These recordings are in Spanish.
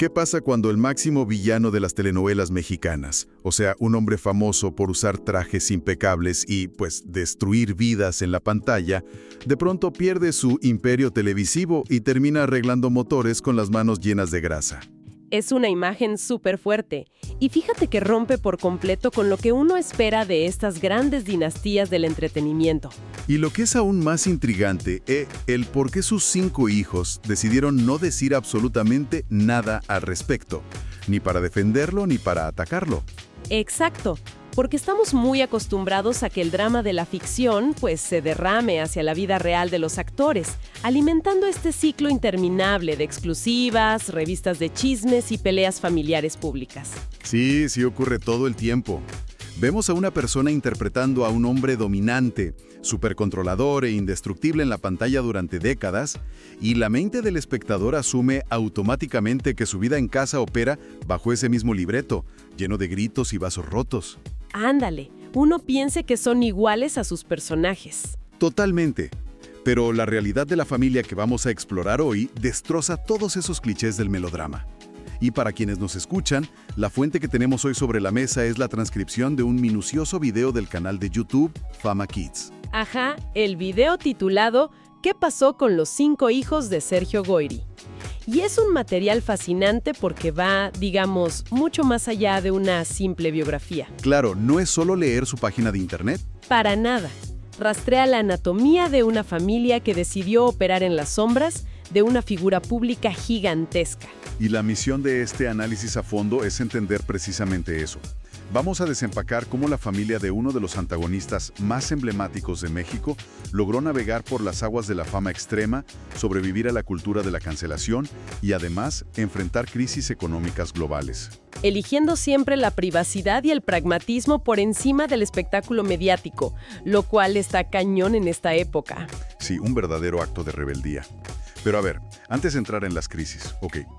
¿Qué pasa cuando el máximo villano de las telenovelas mexicanas, o sea, un hombre famoso por usar trajes impecables y, pues, destruir vidas en la pantalla, de pronto pierde su imperio televisivo y termina arreglando motores con las manos llenas de grasa? Es una imagen súper fuerte. Y fíjate que rompe por completo con lo que uno espera de estas grandes dinastías del entretenimiento. Y lo que es aún más intrigante es el por qué sus 5 hijos decidieron no decir absolutamente nada al respecto, ni para defenderlo ni para atacarlo. Exacto, porque estamos muy acostumbrados a que el drama de la ficción pues se derrame hacia la vida real de los actores, alimentando este ciclo interminable de exclusivas, revistas de chismes y peleas familiares públicas. Sí, sí ocurre todo el tiempo. Vemos a una persona interpretando a un hombre dominante, supercontrolador e indestructible en la pantalla durante décadas, y la mente del espectador asume automáticamente que su vida en casa opera bajo ese mismo libreto, lleno de gritos y vasos rotos. Ándale, uno piense que son iguales a sus personajes. Totalmente. Pero la realidad de la familia que vamos a explorar hoy destroza todos esos clichés del melodrama. Y para quienes nos escuchan, la fuente que tenemos hoy sobre la mesa es la transcripción de un minucioso video del canal de YouTube Fama Kids. Ajá, el video titulado ¿Qué pasó con los 5 hijos de Sergio Goyri? Y es un material fascinante porque va, digamos, mucho más allá de una simple biografía. Claro, no es solo leer su página de internet. Para nada. Rastrea la anatomía de una familia que decidió operar en las sombras de una figura pública gigantesca. Y la misión de este análisis a fondo es entender precisamente eso. Vamos a desempacar cómo la familia de uno de los antagonistas más emblemáticos de México logró navegar por las aguas de la fama extrema, sobrevivir a la cultura de la cancelación y además enfrentar crisis económicas globales. Eligiendo siempre la privacidad y el pragmatismo por encima del espectáculo mediático, lo cual está cañón en esta época. Sí, un verdadero acto de rebeldía. Pero a ver, antes de entrar en las crisis,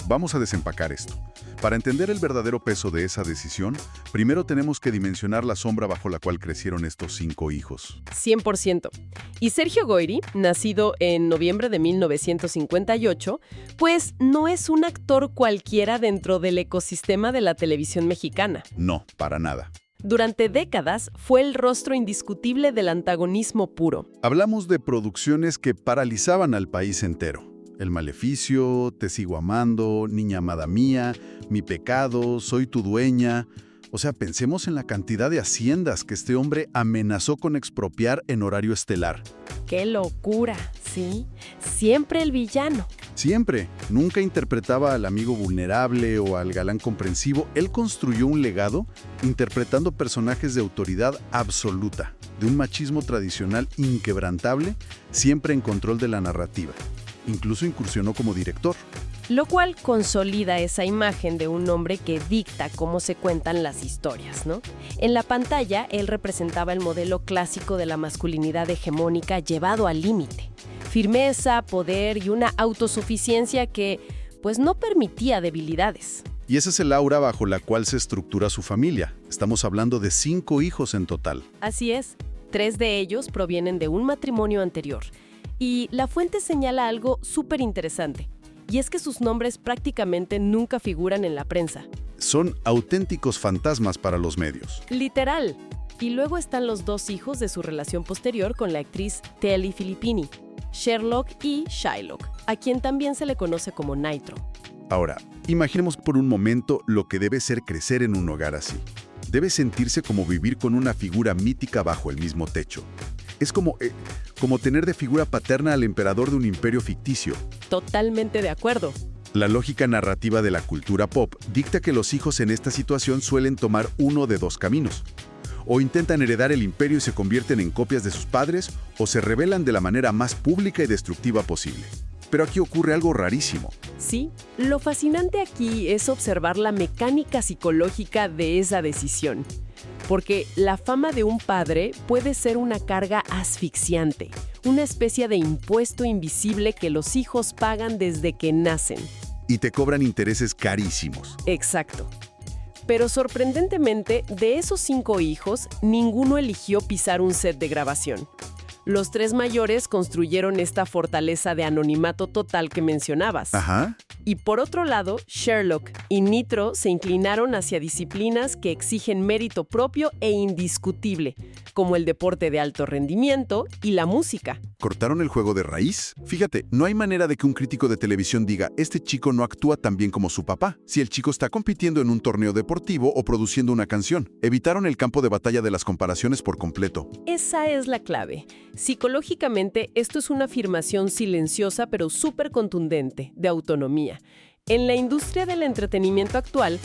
vamos a desempacar esto. Para entender el verdadero peso de esa decisión, primero tenemos que dimensionar la sombra bajo la cual crecieron estos 5 hijos. 100%. Y Sergio Goyri, nacido en noviembre de 1958, pues no es un actor cualquiera dentro del ecosistema de la televisión mexicana. No, para nada. Durante décadas fue el rostro indiscutible del antagonismo puro. Hablamos de producciones que paralizaban al país entero. El Maleficio, Te sigo amando, Niña amada mía, Mi pecado, Soy tu dueña. O sea, pensemos en la cantidad de haciendas que este hombre amenazó con expropiar en horario estelar. ¡Qué locura! Sí, siempre el villano. Siempre. Nunca interpretaba al amigo vulnerable o al galán comprensivo. Él construyó un legado interpretando personajes de autoridad absoluta, de un machismo tradicional inquebrantable, siempre en control de la narrativa. Incluso incursionó como director. Lo cual consolida esa imagen de un hombre que dicta cómo se cuentan las historias, ¿no? En la pantalla, él representaba el modelo clásico de la masculinidad hegemónica llevado al límite. Firmeza, poder y una autosuficiencia que, pues, no permitía debilidades. Y ese es el aura bajo la cual se estructura su familia. Estamos hablando de 5 hijos en total. Así es. 3 de ellos provienen de un matrimonio anterior. Y la fuente señala algo súper interesante. Y es que sus nombres prácticamente nunca figuran en la prensa. Son auténticos fantasmas para los medios. Literal. Y luego están los 2 hijos de su relación posterior con la actriz Telly Filippini, Sherlock y Shylock, a quien también se le conoce como Nitro. Ahora, imaginemos por un momento lo que debe ser crecer en un hogar así. Debe sentirse como vivir con una figura mítica bajo el mismo techo. Es como tener de figura paterna al emperador de un imperio ficticio. Totalmente de acuerdo. La lógica narrativa de la cultura pop dicta que los hijos en esta situación suelen tomar uno de 2 caminos. O intentan heredar el imperio y se convierten en copias de sus padres, o se rebelan de la manera más pública y destructiva posible. Pero aquí ocurre algo rarísimo. Sí, lo fascinante aquí es observar la mecánica psicológica de esa decisión. Porque la fama de un padre puede ser una carga asfixiante, una especie de impuesto invisible que los hijos pagan desde que nacen. Y te cobran intereses carísimos. Exacto. Pero sorprendentemente, de esos 5 hijos, ninguno eligió pisar un set de grabación. Los 3 mayores construyeron esta fortaleza de anonimato total que mencionabas. Ajá. Y por otro lado, Sherlock y Nitro se inclinaron hacia disciplinas que exigen mérito propio e indiscutible, como el deporte de alto rendimiento y la música. ¿Cortaron el juego de raíz? Fíjate, no hay manera de que un crítico de televisión diga, este chico no actúa tan bien como su papá, si el chico está compitiendo en un torneo deportivo o produciendo una canción. Evitaron el campo de batalla de las comparaciones por completo. Esa es la clave. Psicológicamente, esto es una afirmación silenciosa pero súper contundente de autonomía. En la industria del entretenimiento actual,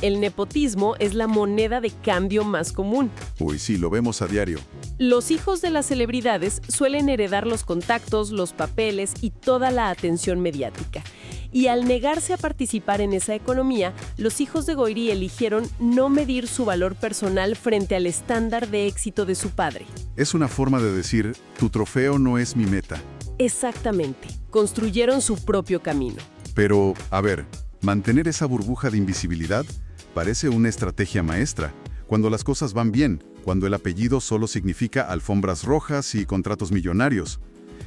el nepotismo es la moneda de cambio más común. Uy, sí, lo vemos a diario. Los hijos de las celebridades suelen heredar los contactos, los papeles y toda la atención mediática. Y al negarse a participar en esa economía, los hijos de Goyri eligieron no medir su valor personal frente al estándar de éxito de su padre. Es una forma de decir, tu trofeo no es mi meta. Exactamente. Construyeron su propio camino. Pero, a ver, mantener esa burbuja de invisibilidad parece una estrategia maestra. Cuando las cosas van bien, cuando el apellido solo significa alfombras rojas y contratos millonarios.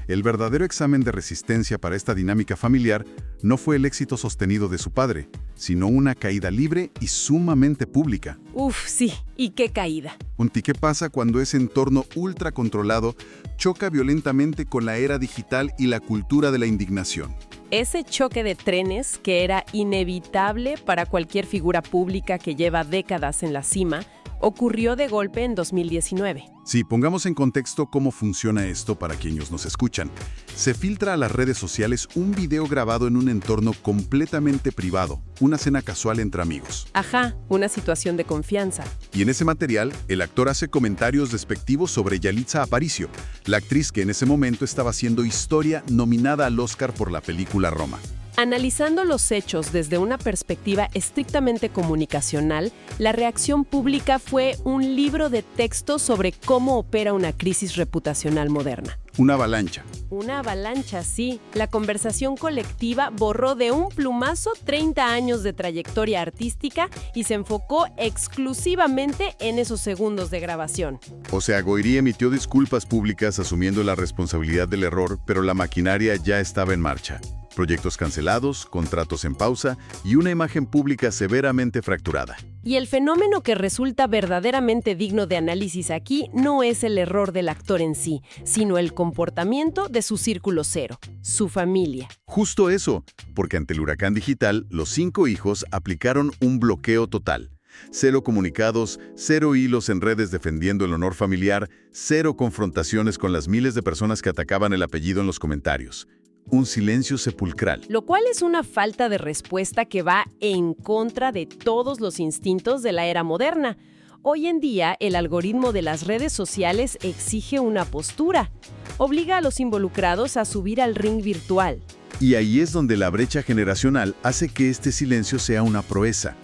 El verdadero examen de resistencia para esta dinámica familiar no fue el éxito sostenido de su padre, sino una caída libre y sumamente pública. Uf, sí, ¿y qué caída? ¿Qué pasa cuando ese entorno ultra controlado choca violentamente con la era digital y la cultura de la indignación? Ese choque de trenes, que era inevitable para cualquier figura pública que lleva décadas en la cima, ocurrió de golpe en 2019. Sí, pongamos en contexto cómo funciona esto para quienes nos escuchan. Se filtra a las redes sociales un video grabado en un entorno completamente privado, una cena casual entre amigos. Ajá, una situación de confianza. Y en ese material, el actor hace comentarios despectivos sobre Yalitza Aparicio, la actriz que en ese momento estaba haciendo historia nominada al Oscar por la película Roma. Analizando los hechos desde una perspectiva estrictamente comunicacional, la reacción pública fue un libro de texto sobre cómo opera una crisis reputacional moderna. Una avalancha. Una avalancha, sí. La conversación colectiva borró de un plumazo 30 años de trayectoria artística y se enfocó exclusivamente en esos segundos de grabación. O sea, Goyri emitió disculpas públicas asumiendo la responsabilidad del error, pero la maquinaria ya estaba en marcha. Proyectos cancelados, contratos en pausa y una imagen pública severamente fracturada. Y el fenómeno que resulta verdaderamente digno de análisis aquí no es el error del actor en sí, sino el comportamiento de su círculo cero, su familia. Justo eso, porque ante el huracán digital, los 5 hijos aplicaron un bloqueo total. 0 comunicados, 0 hilos en redes defendiendo el honor familiar, 0 confrontaciones con las miles de personas que atacaban el apellido en los comentarios. Un silencio sepulcral. Lo cual es una falta de respuesta que va en contra de todos los instintos de la era moderna. Hoy en día, el algoritmo de las redes sociales exige una postura. Obliga a los involucrados a subir al ring virtual. Y ahí es donde la brecha generacional hace que este silencio sea una proeza.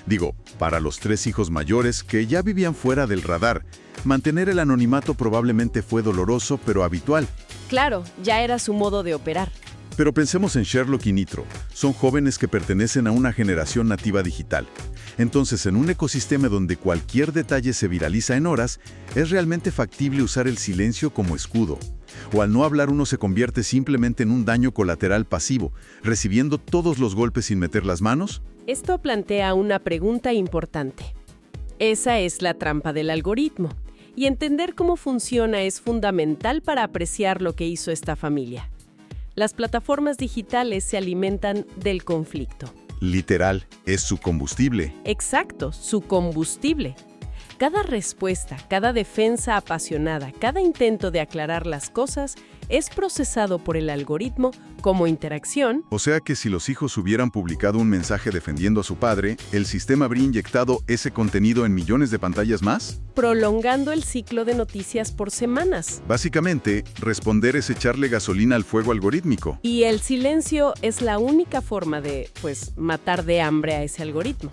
Digo, para los 3 hijos mayores que ya vivían fuera del radar, mantener el anonimato probablemente fue doloroso pero habitual. Claro, ya era su modo de operar. Pero pensemos en Sherlock y Nitro. Son jóvenes que pertenecen a una generación nativa digital. Entonces, en un ecosistema donde cualquier detalle se viraliza en horas, ¿es realmente factible usar el silencio como escudo? ¿O al no hablar uno se convierte simplemente en un daño colateral pasivo, recibiendo todos los golpes sin meter las manos? Esto plantea una pregunta importante. Esa es la trampa del algoritmo. Y entender cómo funciona es fundamental para apreciar lo que hizo esta familia. Las plataformas digitales se alimentan del conflicto. Literal, es su combustible. Exacto, su combustible. Cada respuesta, cada defensa apasionada, cada intento de aclarar las cosas es procesado por el algoritmo como interacción. O sea que si los hijos hubieran publicado un mensaje defendiendo a su padre, ¿el sistema habría inyectado ese contenido en millones de pantallas más? Prolongando el ciclo de noticias por semanas. Básicamente, responder es echarle gasolina al fuego algorítmico. Y el silencio es la única forma de, matar de hambre a ese algoritmo.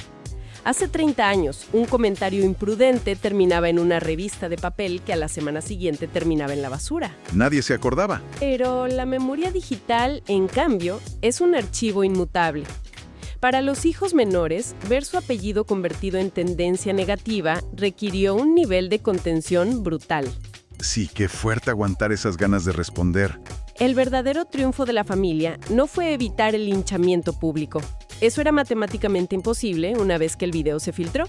Hace 30 años, un comentario imprudente terminaba en una revista de papel que a la semana siguiente terminaba en la basura. Nadie se acordaba. Pero la memoria digital, en cambio, es un archivo inmutable. Para los hijos menores, ver su apellido convertido en tendencia negativa requirió un nivel de contención brutal. Sí, qué fuerte aguantar esas ganas de responder. El verdadero triunfo de la familia no fue evitar el linchamiento público. Eso era matemáticamente imposible una vez que el video se filtró.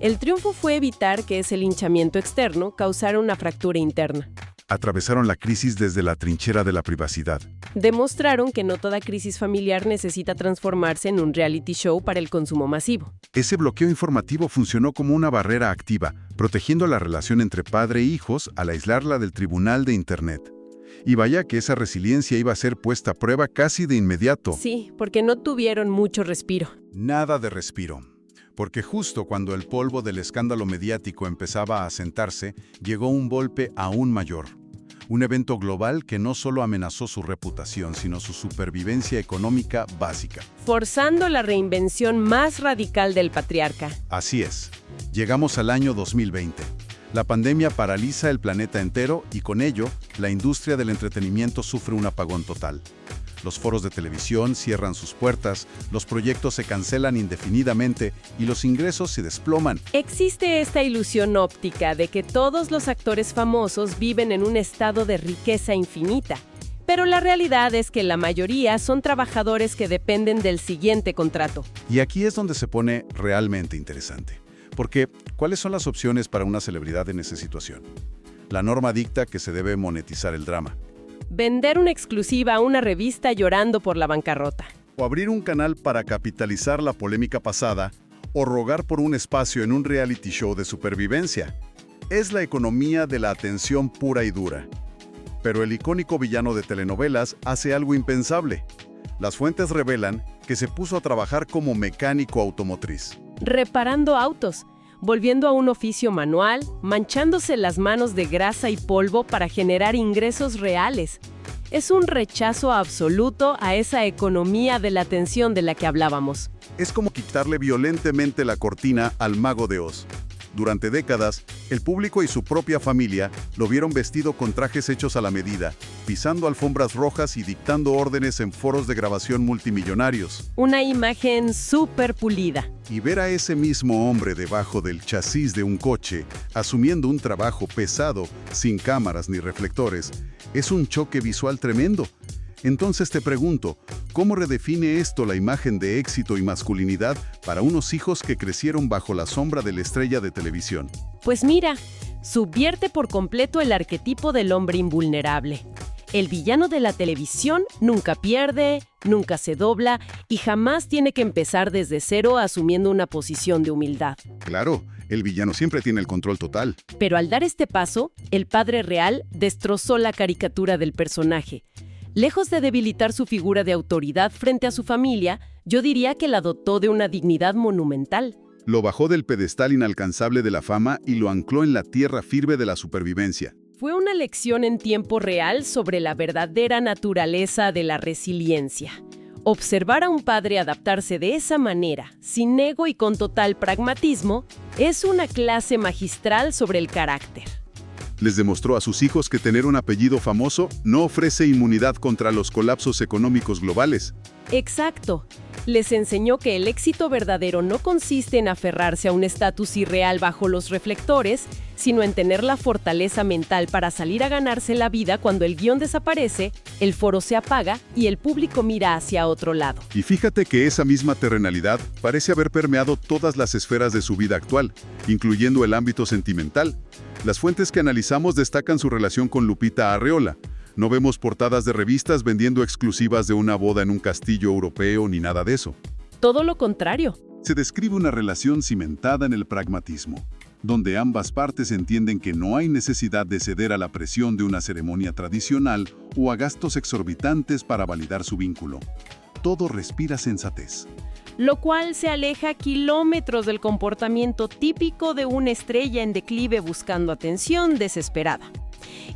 El triunfo fue evitar que ese linchamiento externo causara una fractura interna. Atravesaron la crisis desde la trinchera de la privacidad. Demostraron que no toda crisis familiar necesita transformarse en un reality show para el consumo masivo. Ese bloqueo informativo funcionó como una barrera activa, protegiendo la relación entre padre e hijos al aislarla del tribunal de Internet. Y vaya que esa resiliencia iba a ser puesta a prueba casi de inmediato. Sí, porque no tuvieron mucho respiro. Nada de respiro. Porque justo cuando el polvo del escándalo mediático empezaba a asentarse, llegó un golpe aún mayor. Un evento global que no solo amenazó su reputación, sino su supervivencia económica básica. Forzando la reinvención más radical del patriarca. Así es. Llegamos al año 2020. La pandemia paraliza el planeta entero y con ello, la industria del entretenimiento sufre un apagón total. Los foros de televisión cierran sus puertas, los proyectos se cancelan indefinidamente y los ingresos se desploman. Existe esta ilusión óptica de que todos los actores famosos viven en un estado de riqueza infinita. Pero la realidad es que la mayoría son trabajadores que dependen del siguiente contrato. Y aquí es donde se pone realmente interesante. Porque, ¿cuáles son las opciones para una celebridad en esa situación? La norma dicta que se debe monetizar el drama. Vender una exclusiva a una revista llorando por la bancarrota. O abrir un canal para capitalizar la polémica pasada, o rogar por un espacio en un reality show de supervivencia. Es la economía de la atención pura y dura. Pero el icónico villano de telenovelas hace algo impensable. Las fuentes revelan que se puso a trabajar como mecánico automotriz. Reparando autos, volviendo a un oficio manual, manchándose las manos de grasa y polvo para generar ingresos reales. Es un rechazo absoluto a esa economía de la atención de la que hablábamos. Es como quitarle violentamente la cortina al Mago de Oz. Durante décadas, el público y su propia familia lo vieron vestido con trajes hechos a la medida, pisando alfombras rojas y dictando órdenes en foros de grabación multimillonarios. Una imagen súper pulida. Y ver a ese mismo hombre debajo del chasis de un coche, asumiendo un trabajo pesado, sin cámaras ni reflectores, es un choque visual tremendo. Entonces te pregunto, ¿cómo redefine esto la imagen de éxito y masculinidad para unos hijos que crecieron bajo la sombra de la estrella de televisión? Pues mira, subvierte por completo el arquetipo del hombre invulnerable. El villano de la televisión nunca pierde, nunca se dobla y jamás tiene que empezar desde cero asumiendo una posición de humildad. Claro, el villano siempre tiene el control total. Pero al dar este paso, el padre real destrozó la caricatura del personaje. Lejos de debilitar su figura de autoridad frente a su familia, yo diría que la dotó de una dignidad monumental. Lo bajó del pedestal inalcanzable de la fama y lo ancló en la tierra firme de la supervivencia. Fue una lección en tiempo real sobre la verdadera naturaleza de la resiliencia. Observar a un padre adaptarse de esa manera, sin ego y con total pragmatismo, es una clase magistral sobre el carácter. Les demostró a sus hijos que tener un apellido famoso no ofrece inmunidad contra los colapsos económicos globales. Exacto. Les enseñó que el éxito verdadero no consiste en aferrarse a un estatus irreal bajo los reflectores, sino en tener la fortaleza mental para salir a ganarse la vida cuando el guión desaparece, el foro se apaga y el público mira hacia otro lado. Y fíjate que esa misma terrenalidad parece haber permeado todas las esferas de su vida actual, incluyendo el ámbito sentimental. Las fuentes que analizamos destacan su relación con Lupita Arreola. No vemos portadas de revistas vendiendo exclusivas de una boda en un castillo europeo ni nada de eso. Todo lo contrario. Se describe una relación cimentada en el pragmatismo, donde ambas partes entienden que no hay necesidad de ceder a la presión de una ceremonia tradicional o a gastos exorbitantes para validar su vínculo. Todo respira sensatez. Lo cual se aleja kilómetros del comportamiento típico de una estrella en declive buscando atención desesperada.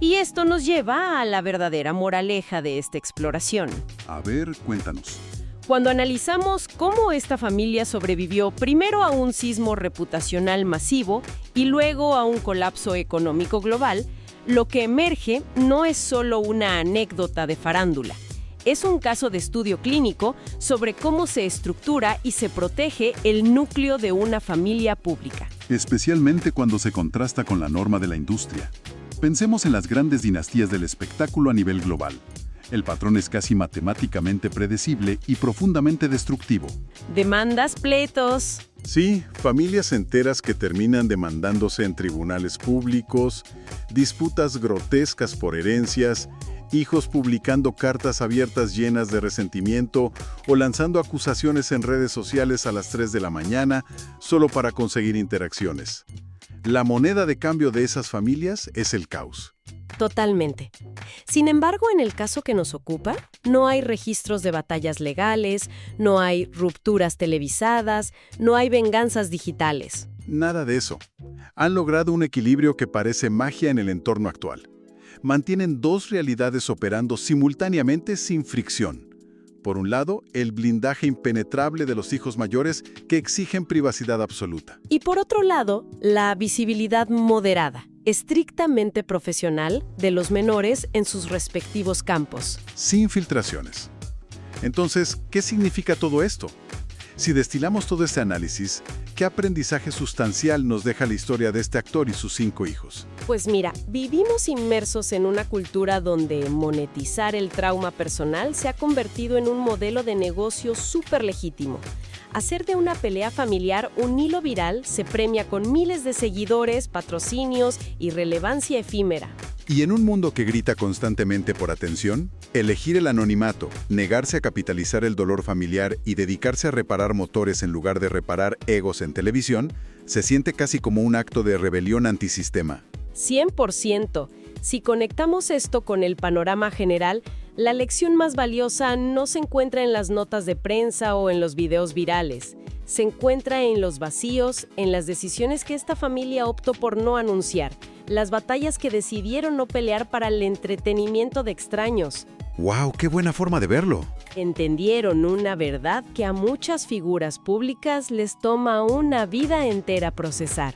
Y esto nos lleva a la verdadera moraleja de esta exploración. A ver, cuéntanos. Cuando analizamos cómo esta familia sobrevivió primero a un sismo reputacional masivo y luego a un colapso económico global, lo que emerge no es solo una anécdota de farándula. Es un caso de estudio clínico sobre cómo se estructura y se protege el núcleo de una familia pública. Especialmente cuando se contrasta con la norma de la industria. Pensemos en las grandes dinastías del espectáculo a nivel global. El patrón es casi matemáticamente predecible y profundamente destructivo. Demandas, pleitos. Sí, familias enteras que terminan demandándose en tribunales públicos, disputas grotescas por herencias, hijos publicando cartas abiertas llenas de resentimiento o lanzando acusaciones en redes sociales a las 3 de la mañana solo para conseguir interacciones. La moneda de cambio de esas familias es el caos. Totalmente. Sin embargo, en el caso que nos ocupa, no hay registros de batallas legales, no hay rupturas televisadas, no hay venganzas digitales. Nada de eso. Han logrado un equilibrio que parece magia en el entorno actual. Mantienen dos realidades operando simultáneamente sin fricción. Por un lado, el blindaje impenetrable de los hijos mayores que exigen privacidad absoluta. Y por otro lado, la visibilidad moderada, estrictamente profesional, de los menores en sus respectivos campos. Sin filtraciones. Entonces, ¿qué significa todo esto? Si destilamos todo este análisis, ¿qué aprendizaje sustancial nos deja la historia de este actor y sus 5 hijos? Pues mira, vivimos inmersos en una cultura donde monetizar el trauma personal se ha convertido en un modelo de negocio súper legítimo. Hacer de una pelea familiar un hilo viral se premia con miles de seguidores, patrocinios y relevancia efímera. Y en un mundo que grita constantemente por atención, elegir el anonimato, negarse a capitalizar el dolor familiar y dedicarse a reparar motores en lugar de reparar egos en televisión, se siente casi como un acto de rebelión antisistema. 100%. Si conectamos esto con el panorama general, la lección más valiosa no se encuentra en las notas de prensa o en los videos virales. Se encuentra en los vacíos, en las decisiones que esta familia optó por no anunciar, las batallas que decidieron no pelear para el entretenimiento de extraños. ¡Wow! ¡Qué buena forma de verlo! Entendieron una verdad que a muchas figuras públicas les toma una vida entera procesar.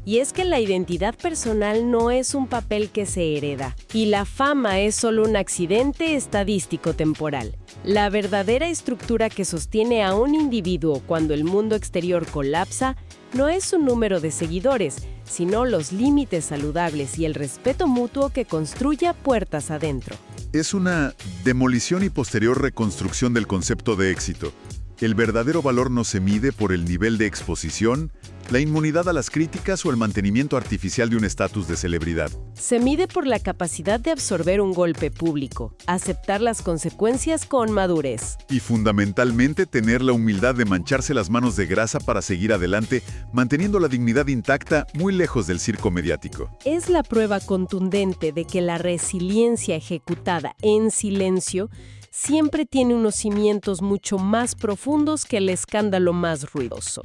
Y es que la identidad personal no es un papel que se hereda, y la fama es solo un accidente estadístico temporal. La verdadera estructura que sostiene a un individuo cuando el mundo exterior colapsa no es su número de seguidores, sino los límites saludables y el respeto mutuo que construye puertas adentro. Es una demolición y posterior reconstrucción del concepto de éxito. El verdadero valor no se mide por el nivel de exposición, la inmunidad a las críticas o el mantenimiento artificial de un estatus de celebridad. Se mide por la capacidad de absorber un golpe público, aceptar las consecuencias con madurez. Y fundamentalmente tener la humildad de mancharse las manos de grasa para seguir adelante, manteniendo la dignidad intacta muy lejos del circo mediático. Es la prueba contundente de que la resiliencia ejecutada en silencio siempre tiene unos cimientos mucho más profundos que el escándalo más ruidoso.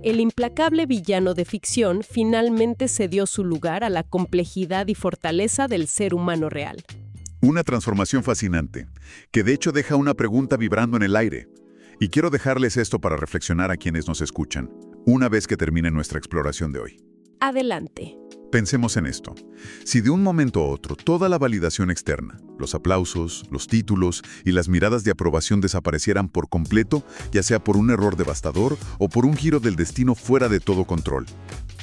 El implacable villano de ficción finalmente cedió su lugar a la complejidad y fortaleza del ser humano real. Una transformación fascinante, que de hecho deja una pregunta vibrando en el aire. Y quiero dejarles esto para reflexionar a quienes nos escuchan, una vez que termine nuestra exploración de hoy. Adelante. Pensemos en esto. Si de un momento a otro toda la validación externa, los aplausos, los títulos y las miradas de aprobación desaparecieran por completo, ya sea por un error devastador o por un giro del destino fuera de todo control,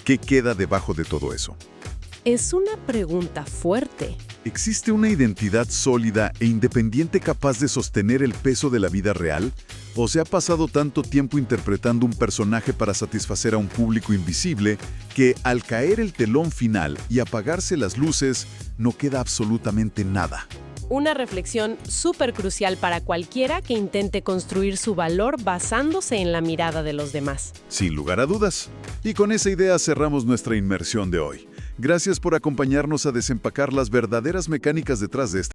¿qué queda debajo de todo eso? Es una pregunta fuerte. ¿Existe una identidad sólida e independiente capaz de sostener el peso de la vida real? ¿O se ha pasado tanto tiempo interpretando un personaje para satisfacer a un público invisible que, al caer el telón final y apagarse las luces, no queda absolutamente nada? Una reflexión súper crucial para cualquiera que intente construir su valor basándose en la mirada de los demás. Sin lugar a dudas. Y con esa idea cerramos nuestra inmersión de hoy. Gracias por acompañarnos a desempacar las verdaderas mecánicas detrás de esta